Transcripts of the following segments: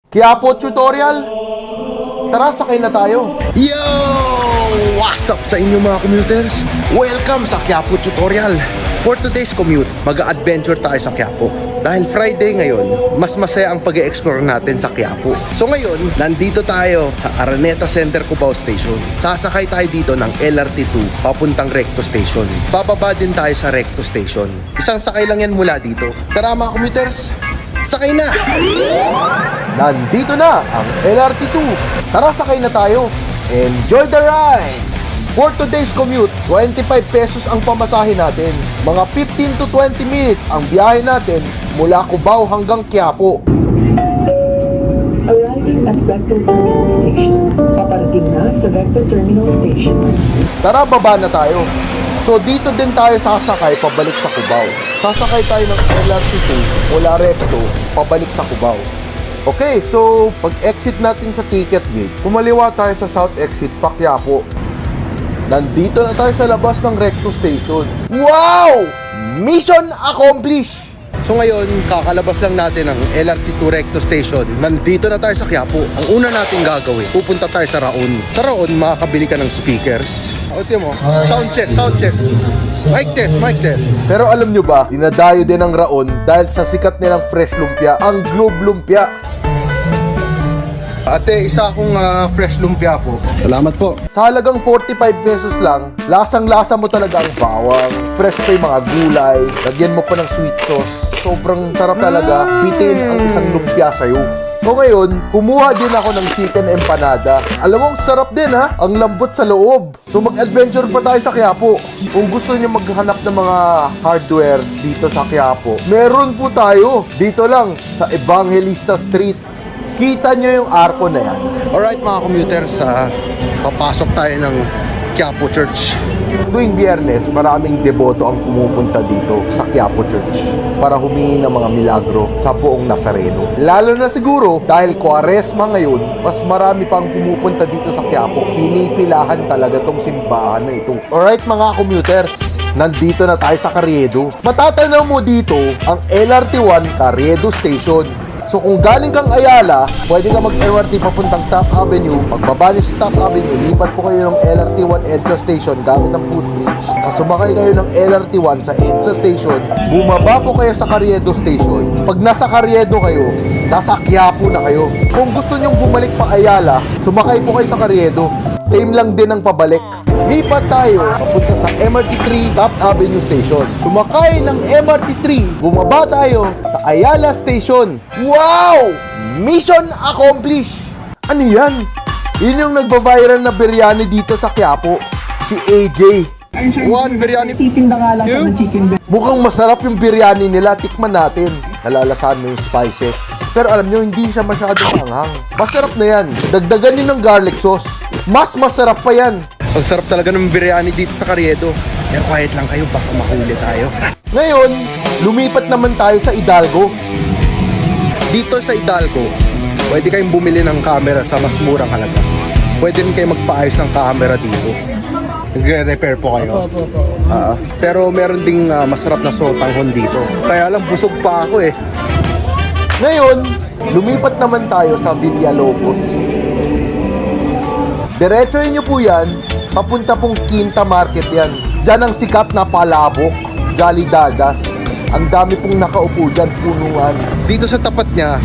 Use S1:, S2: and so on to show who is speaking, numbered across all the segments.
S1: Quiapo tutorial? Tara, sakay na tayo. Yo! What's up sa inyo mga commuters? Welcome sa Quiapo tutorial. For today's commute, mag-adventure tayo sa Quiapo. Dahil Friday ngayon, mas masaya ang pag-e-explore natin sa Quiapo. So ngayon, nandito tayo sa Araneta Center Cubao Station. Sasakay tayo dito ng LRT2 papuntang Recto Station. Bababa din tayo sa Recto Station. Isang sakay lang yan mula dito. Tara mga commuters, sakay na! Nandito na ang LRT2. Tara, sakay na tayo. Enjoy the ride! For today's commute, 25 pesos ang pamasahe natin. Mga 15 to 20 minutes ang biyahe natin mula Cubao hanggang Quiapo.
S2: Arriving at Recto Terminal Station. Paparating na sa Recto Terminal Station.
S1: Tara, baba na tayo. So dito din tayo sasakay pabalik sa Cubao. Sasakay tayo ng LRT2 mula Recto pabalik sa Cubao. Okay, so pag-exit natin sa ticket gate, kumaliwa tayo sa south exit pa Quiapo. Nandito na tayo sa labas ng Recto Station. Wow! Mission accomplished! So ngayon, kakalabas lang natin ng LRT2 Recto Station. Nandito na tayo sa Quiapo. Ang una natin gagawin, pupunta tayo sa Raon. Sa Raon, makakabili ka ng speakers. O, tiyan mo, sound check, sound check. Mic test, mic test. Pero alam nyo ba, dinadayo din ang Raon dahil sa sikat nilang fresh lumpia, ang Globe Lumpia. Ate, isa akong fresh lumpia po. Salamat po. Sa halagang 45 pesos lang, lasang-lasa mo talaga ang bawang. Fresh pa yung mga gulay. Lagyan mo pa ng sweet sauce. Sobrang sarap talaga. Bitin ang isang lumpia sa'yo. So ngayon, kumuha din ako ng chicken empanada. Alam mo, ang sarap din ha. Ang lambot sa loob. So mag-adventure pa tayo sa Quiapo. Kung gusto niyo maghanap ng mga hardware dito sa Quiapo, meron po tayo. Dito lang sa Evangelista Street. Kita nyo yung arko na yan. Alright mga commuters, papasok tayo ng Quiapo Church. Tuwing Biyernes, maraming deboto ang pumupunta dito sa Quiapo Church para humingi ng mga milagro sa buong Nazareno. Lalo na siguro dahil Kwaresma ngayon, mas marami pang pumupunta dito sa Quiapo. Pinipilahan talaga tong simbahan na ito. Alright mga commuters, nandito na tayo sa Carriedo. Matatanaw mo dito ang LRT1 Carriedo Station. So kung galing kang Ayala, pwede ka mag-LRT papuntang Top Avenue. Pagbaba niyo sa Top Avenue, lipat po kayo ng LRT1 EDSA Station gamit ang footbridge. Tapos sumakay kayo ng LRT1 sa EDSA Station. Bumaba po kayo sa Carriedo Station. Pag nasa Carriedo kayo, nasa Quiapo na kayo. Kung gusto nyong bumalik pa Ayala, sumakay po kayo sa Carriedo. Same lang din ang pabalik. Lipat tayo papunta sa MRT3 Top Avenue Station. Tumakay ng MRT3, bumaba tayo sa Ayala Station. Wow! Mission accomplished! Ano yan? Yun yung nagba-viral na biryani dito sa Quiapo. Si AJ. One biryani.
S2: Titinda nga lang
S1: Two?
S2: ng chicken.
S1: Mukhang masarap yung biryani nila. Tikman natin. Nalalasahan mo yung spices. Pero alam nyo, hindi siya masyadong anghang. Masarap na yan. Dagdagan nyo ng garlic sauce. Mas masarap pa yan. Ang sarap talaga ng biryani dito sa Carriedo. Pero quiet lang kayo, baka mahuli tayo. Ngayon, lumipat naman tayo sa Hidalgo. Dito sa Hidalgo, pwede kayong bumili ng camera sa mas murang halaga. Pwede rin kayo magpaayos ng camera dito. Nagre-repair po kayo. Pero meron ding masarap na sotanghon dito. Kaya lang busog pa ako eh. Ngayon, lumipat naman tayo sa Villalobos. Diretsohin nyo po yan, papunta pong Quinta Market yan. Diyan ang sikat na palabok, Jolly Dagas. Ang dami pong nakaupo dyan, punuan. Dito sa tapat niya,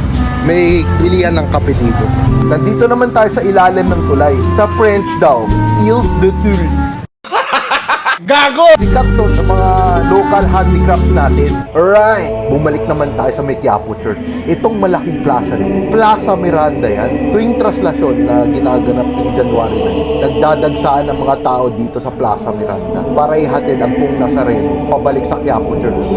S1: may pilihan ng kape dito. Nandito naman tayo sa ilalim ng tulay. Sa French daw, Îles de Tulle. Gago! Sikat to sa mga local handicrafts natin. Alright, bumalik naman tayo sa may Quiapo Church. Itong malaking plaza rin. Plaza Miranda yan. Tuwing traslasyon na ginaganap ng January 9, nagdadagsaan ang mga tao dito sa Plaza Miranda para ihatid ang buong Nazareno pabalik sa Quiapo Church.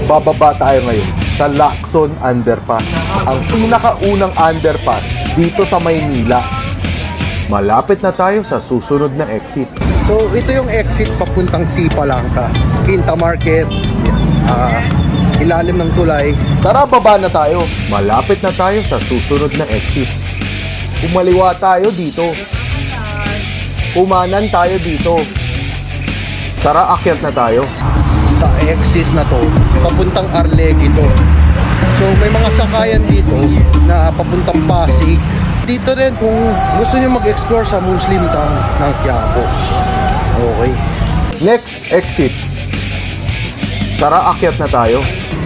S1: Bababa tayo ngayon sa Lacson Underpass. Ang pinakaunang underpass dito sa Maynila. Malapit na tayo sa susunod na exit. So, ito yung exit papuntang Sipalangka. Quinta Market, ilalim ng tulay. Tara, baba na tayo. Malapit na tayo sa susunod na exit. Umaliwa tayo dito. Umanan tayo dito. Tara, akyat na tayo. Sa exit na to, papuntang Arlequito. So may mga sakayan dito na papuntang Pasig. Dito rin kung gusto nyo mag-explore sa Muslim town ng Quiapo. Okay. Next exit. Tara, akyat na tayo.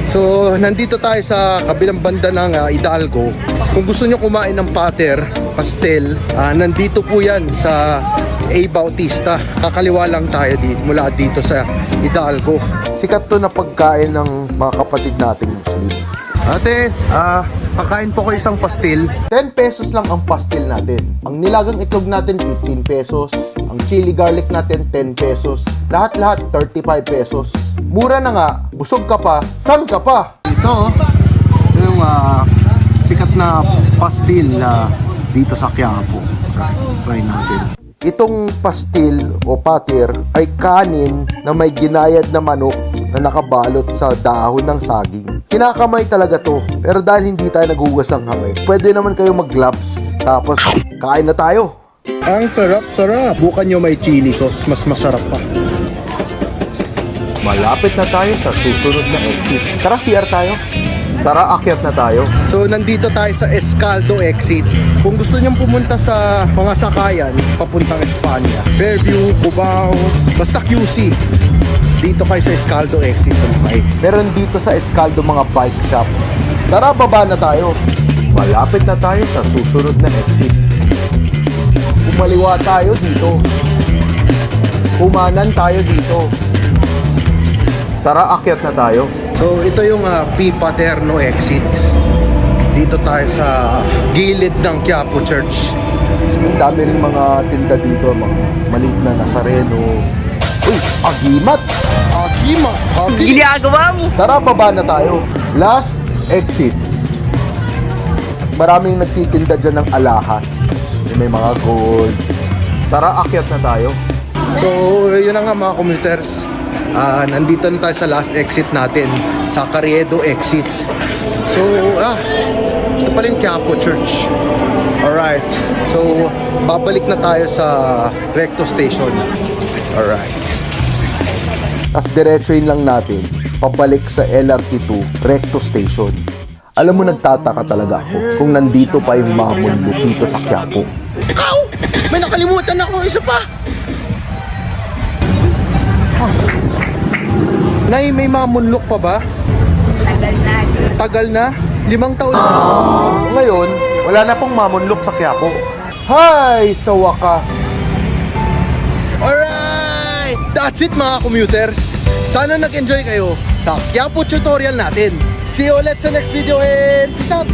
S1: So, nandito tayo sa kabilang banda ng Hidalgo. Kung gusto nyo kumain ng pater, pastel, nandito po yan sa A. Bautista. Kakaliwa lang tayo mula dito sa Hidalgo. Sikat to na pagkain ng mga kapatid nating Muslim. Ate, kakain po ko isang pastil. 10 pesos lang ang pastil natin. Ang nilagang itlog natin, 15 pesos. Ang chili garlic natin, 10 pesos. Lahat-lahat, 35 pesos. Mura na nga, busog ka pa, saan ka pa? Ito, yung sikat na pastil dito sa Quiapo. Try natin. Itong pastil o pater ay kanin na may ginayad na manok na nakabalot sa dahon ng saging. Kinakamay talaga to, pero dahil hindi tayo naghugas ng kamay, pwede naman kayo mag-gloves. Tapos, kain na tayo. Ang sarap-sarap. Bukan nyo may chili sauce, mas masarap pa. Malapit na tayo sa susunod na exit. Tara, CR tayo. Tara, akyat na tayo. So, nandito tayo sa Escaldo exit. Kung gusto nyong pumunta sa mga sakayan, papuntang Espanya, Fairview, Cubao, basta QC, dito kayo sa Escaldo exit sa Mumbai. Meron dito sa Escaldo mga bike shop. Tara, baba na tayo. Malapit na tayo sa susunod na exit. Kumaliwa tayo dito. Kumanan tayo dito. Tara, akyat na tayo. So, ito yung P. Paterno exit. Dito tayo sa gilid ng Quiapo Church. Ang dami rin mga tinda dito, mga maliit na Nazareno. Uy, agimat! Agimat!
S3: Ginagawa mo!
S1: Tara, baba na tayo. Last exit. Maraming nagtitinda dyan ng alahas. May mga gold. Tara, akyat na tayo. So, yun na nga mga commuters. Nandito na tayo sa last exit natin, sa Carriedo exit. So, ito pala yung Quiapo Church. Alright. So, babalik na tayo sa Recto Station. Alright. Tapos diretsuin lang natin, pabalik sa LRT2 Recto Station. Alam mo, nagtataka talaga ako kung nandito pa yung mga mundo dito sa Quiapo. Ikaw! May nakalimutan ako, isa pa! Nay, may mga munlok pa ba?
S3: Tagal na.
S1: Tagal na? 5 taon na. So ngayon, wala na pong mamunlok sa Quiapo. Hi! Sa wakas. Alright! That's it mga commuters. Sana nag-enjoy kayo sa Quiapo tutorial natin. See you ulit sa next video and peace out!